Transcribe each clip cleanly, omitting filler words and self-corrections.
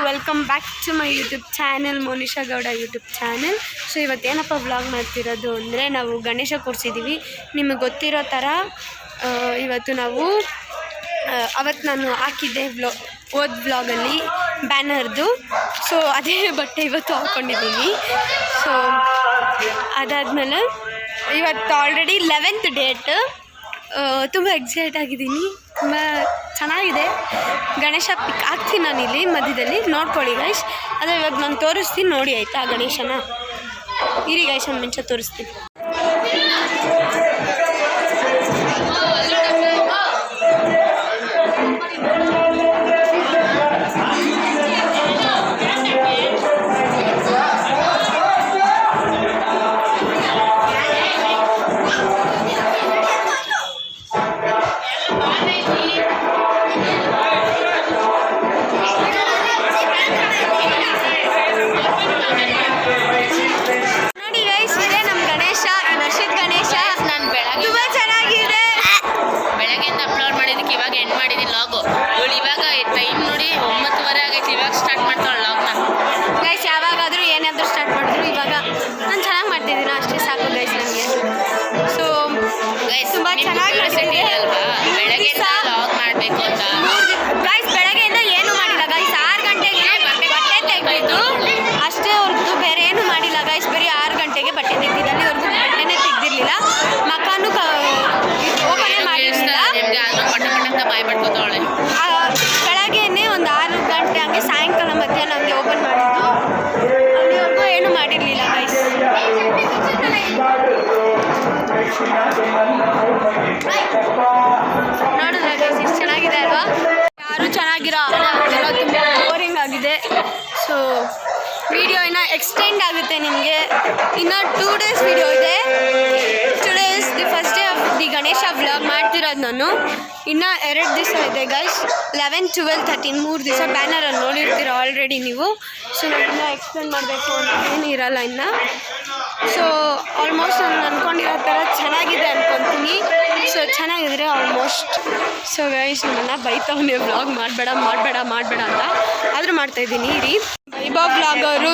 Welcome back to my YouTube channel, Monisha Gowda YouTube channel. So ಇವತ್ತೇನಪ್ಪ vlog ಮಾಡ್ತಿರೋದು ಅಂದರೆ, ನಾವು ಗಣೇಶ ಕೂರಿಸಿದ್ದೀವಿ. ನಿಮಗೆ ಗೊತ್ತಿರೋ ಥರ ಇವತ್ತು ನಾವು ಅವತ್ತು ನಾನು ಹಾಕಿದ್ದೆ ಹೋದ ವ್ಲಾಗಲ್ಲಿ ಬ್ಯಾನರ್ದು. ಸೊ ಅದೇ ಬಟ್ಟೆ ಇವತ್ತು ಹಾಕ್ಕೊಂಡಿದ್ದೀನಿ. ಸೊ ಅದಾದಮೇಲೆ ಇವತ್ತು ಆಲ್ರೆಡಿ 11th ಡೇಟ್. ತುಂಬ ಎಕ್ಸೈಟ್ ಆಗಿದ್ದೀನಿ, ತುಂಬ ಚೆನ್ನಾಗಿದೆ. ಗಣೇಶ ಪಿಕ್ ಹಾಕ್ತೀನಿ ನಾನು ಇಲ್ಲಿ ಮಧ್ಯದಲ್ಲಿ, ನೋಡ್ಕೊಳ್ಳಿ ಗೈಸ್. ಆದರೆ ಇವಾಗ ನಾನು ತೋರಿಸ್ತೀನಿ ನೋಡಿ, ಆಯಿತಾ? ಗಣೇಶನ ಇರಿ ಗೈಸ್, ಒಂದು ನಿಮಿಷ ತೋರಿಸ್ತೀನಿ. ಬೆಳಗ್ಗೆನೆ ಒಂದು 6 ಗಂಟೆ ಹಂಗೆ ಸಾಯಂಕಾಲ ಮಧ್ಯಾಹ್ನ ಹಂಗೆ ಓಪನ್ ಮಾಡಿದ್ದು. ಅಲ್ಲಿವರೆಗೂ ಏನು ಮಾಡಿರಲಿಲ್ಲ ಗೈಸ್. ನೋಡಿದ್ರೆ ಗೈಸ್ ಎಷ್ಟು ಚೆನ್ನಾಗಿದೆ ಅಲ್ವಾ? ಯಾರು ಚೆನ್ನಾಗಿರೋ ಎಲ್ಲ ತುಂಬ ಬೋರಿಂಗ್ ಆಗಿದೆ. ಸೊ ವಿಡಿಯೋ ಇನ್ನು ಎಕ್ಸ್ಟೆಂಡ್ ಆಗುತ್ತೆ ನಿಮಗೆ. ಇನ್ನು 2 days ವಿಡಿಯೋ ಇದೆ. Today is the first day of the Ganesha vlog ಮಾಡ್ತಿರೋದು ನಾನು. ಇನ್ನು 2 ದಿವಸ ಇದೆ ಗೈಸ್, 11, 12, 13 3 ದಿವಸ. ಬ್ಯಾನರಲ್ಲಿ ನೋಡಿರ್ತೀರ ಆಲ್ರೆಡಿ ನೀವು. ಸೊ ನಾನು ಇನ್ನೂ ಎಕ್ಸ್ಪ್ಲೇನ್ ಮಾಡಬೇಕು ಅಂತ ಏನೂ ಇರೋಲ್ಲ ಇನ್ನು. ಸೊ ಆಲ್ಮೋಸ್ಟ್ ನಾನು ಅಂದ್ಕೊಂಡಿರೋ ಥರ ಚೆನ್ನಾಗಿದೆ ಅಂದ್ಕೊತೀನಿ. ಸೊ ಚೆನ್ನಾಗಿದ್ರೆ ಆಲ್ಮೋಸ್ಟ್. ಸೊ ಗೈಸ್ ನಮ್ಮನ್ನ ಬೈತವನೇ ವ್ಲಾಗ್ ಮಾಡಬೇಡ ಅಂತ, ಆದರೂ ಮಾಡ್ತಾಯಿದ್ದೀನಿ. ಇರಿ, ವೈಭವ್ ವ್ಲಾಗ್ ಅವರು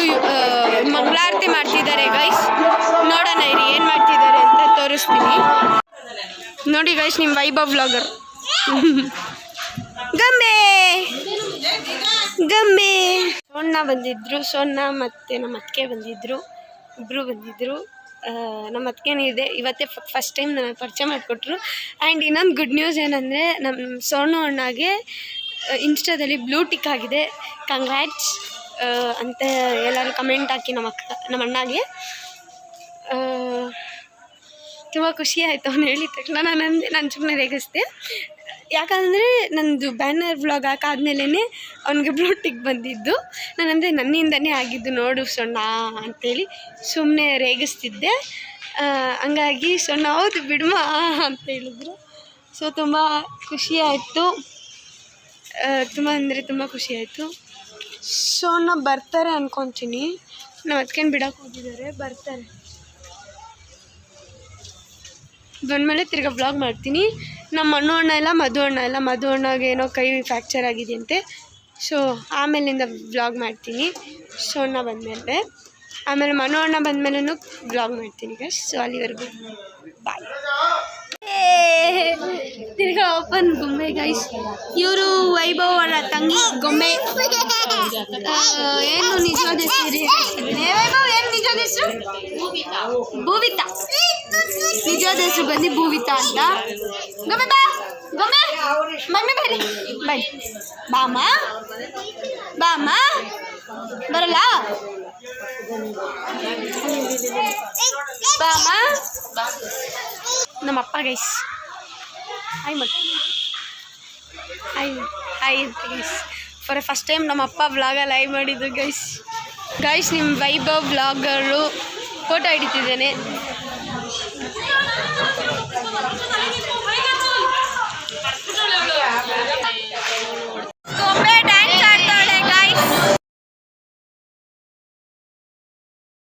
ಮಂಗಳಾರತಿ ಮಾಡ್ತಿದ್ದಾರೆ ಗೈಸ್. ನೋಡೋಣ ಇರಿ ಏನು ಮಾಡ್ತಿದ್ದಾರೆ ಅಂತ ತೋರಿಸ್ತೀನಿ. ನೋಡಿ ಗೈಸ್, ನಿಮ್ಮ ವೈಭವ್ ವ್ಲಾಗರ್ ಗಮ್ಮೆ ಸೋಣ್ಣ ಬಂದಿದ್ರು. ಸೋಣ್ಣ ಮತ್ತು ನಮ್ಮ ಅತ್ತಿಗೆ ಬಂದಿದ್ದರು, ಇಬ್ಬರು ಬಂದಿದ್ದರು. ನಮ್ಮ ಅತ್ತಿಗೆನೇ ಇವತ್ತೇ ಫಸ್ಟ್ ಟೈಮ್ ನನಗೆ ಪರಿಚಯ ಮಾಡಿಕೊಟ್ರು. ಆ್ಯಂಡ್ ಇನ್ನೊಂದು ಗುಡ್ ನ್ಯೂಸ್ ಏನಂದರೆ, ನಮ್ಮ ಸೋನು ಅಣ್ಣಗೆ ಇನ್ಸ್ಟಾದಲ್ಲಿ ಬ್ಲೂ ಟಿಕ್ ಆಗಿದೆ. ಕಂಗ್ರ್ಯಾಟ್ಸ್ ಅಂತ ಎಲ್ಲರೂ ಕಮೆಂಟ್ ಹಾಕಿ ನಮ್ಮ ಅಣ್ಣಗೆ. ತುಂಬ ಖುಷಿ ಆಯಿತು ಅವ್ನು ಹೇಳಿದ ತಕ್ಷಣ. ನಾನು ಸುಮ್ಮನೆ ರೇಗಿಸ್ದೆ, ಯಾಕಂದರೆ ನನ್ನದು ಬ್ಯಾನರ್ ವ್ಲಾಗ್ ಹಾಕಾದ್ಮೇಲೆ ಅವ್ನಿಗೆ ಬ್ಲೂ ಟಿಕ್ ಬಂದಿದ್ದು. ನಾನಂದರೆ ನನ್ನಿಂದನೇ ಆಗಿದ್ದು ನೋಡು ಸೊಣ್ಣ ಅಂಥೇಳಿ ಸುಮ್ಮನೆ ರೇಗಿಸ್ತಿದ್ದೆ. ಹಂಗಾಗಿ ಸೊಣ್ಣ ಹೌದು ಬಿಡಮ್ಮ ಅಂತ ಹೇಳಿದ್ರು. ಸೊ ತುಂಬ ಖುಷಿ ಆಯಿತು, ತುಂಬ ಅಂದರೆ ತುಂಬ ಖುಷಿ ಆಯಿತು. ಸೊಣ್ಣ ಬರ್ತಾರೆ ಅಂದ್ಕೊತೀನಿ. ನಾವು ಅದಕ್ಕೇನು ಬಿಡೋಕೆ ಹೋಗಿದ್ದಾರೆ, ಬರ್ತಾರೆ. ಬಂದಮೇಲೆ ತಿರ್ಗಾ ವ್ಲಾಗ್ ಮಾಡ್ತೀನಿ. ನಮ್ಮ ಮಣ್ಣು ಅಣ್ಣ ಮಧು ಅಣ್ಣಗೆ ಏನೋ ಕೈ ಫ್ರ್ಯಾಕ್ಚರ್ ಆಗಿದೆಯಂತೆ. ಸೊ ಆಮೇಲಿಂದ ವ್ಲಾಗ್ ಮಾಡ್ತೀನಿ. ಸೊ ಅಣ್ಣ ಬಂದಮೇಲೆ, ಆಮೇಲೆ ಮಣ್ಣು ಅಣ್ಣ ಬಂದಮೇಲೂ ವ್ಲಾಗ್ ಮಾಡ್ತೀನಿ ಗೈಸ್. ಸೊ ಅಲ್ಲಿವರೆಗೂ ಬಾಯ್. ತಿರ್ಗಾ ಓಪನ್ ಗೊಂಬೆ ಗೈಸ್. ಇವರು ವೈಭವ್ ಅವರ ತಂಗಿ ಗೊಂಬೆ. ಏನು ನಿಜವಾದ ಹೆಸರು? ವೈಭವ್ ಏನು ನಿಜವಾದ ಹೆಸರು? ಭೂವಿತಾ. ನಿಜವಾದ ಹೆಸರು ಬಂದು ಭೂವಿತಾ ಅಂತ. ಗೊಂಬೆ ಬಾ, ಗೊಂಬೆ ಮಮ್ಮಿ ಬರ್ರಿ, ಬನ್ನಿ. ಬಾಮ ಬರಲ್ಲ, ಬಾಮ. ನಮ್ಮಪ್ಪ ಗೈಸ್ ಹಾಯ್ ಮಾಡಿ, ಹಾಯ್ ಅಂತ ಗೈಸ್. ಫಾರ್ ಫಸ್ಟ್ ಟೈಮ್ ನಮ್ಮಪ್ಪ ವ್ಲಾಗಲ್ಲಿ ಲೈವ್ ಮಾಡಿದ್ದು ಗೈಸ್. ನಿಮ್ಮ ವೈಭವ್ ವ್ಲಾಗರು ಫೋಟೋ ಹಿಡಿತಿದ್ದೇನೆ.